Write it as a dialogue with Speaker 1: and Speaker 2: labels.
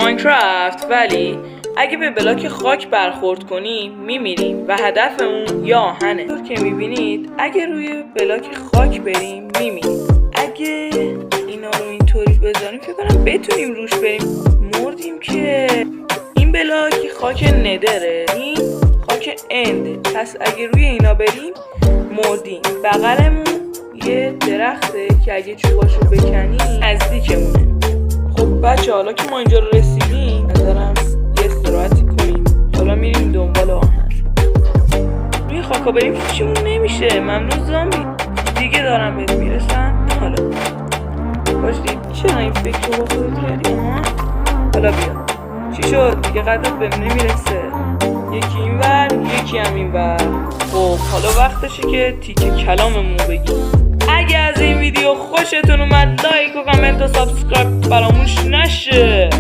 Speaker 1: ماینکرافت، ولی اگه به بلاک خاک برخورد کنیم میمیریم و هدفمون یا آهنه. طور که میبینید اگه روی بلاک خاک بریم میمیریم. اگه اینا رو اینطوری بذاریم فکر کنم بتونیم روش بریم. مردیم که این بلاک خاک ندره، این خاک انده، پس اگه روی اینا بریم مردیم. بغلمون یه درخته که اگه چوباشو بکنیم نزدیکمونه. خب بچه حالا که ما اینجا رو رسیدیم نظرم یه استراحتی کنیم. حالا میریم دنبال آهن. روی خاکا بریم هیچیمون نمیشه. ممنون زامبی دیگه دارم بهت میرسم. حالا باشید چرا این فکر رو با خودت کردی؟ حالا بیا چی شد؟ دیگه قدرت بهم نمیرسه. یکی این ور یکی هم این ور. خب حالا وقتشه که تیکه کلاممون بگیم. اگه از این ویدیو خوشتون اومد لایک و کامنت و سابسکرایب فراموش نشه.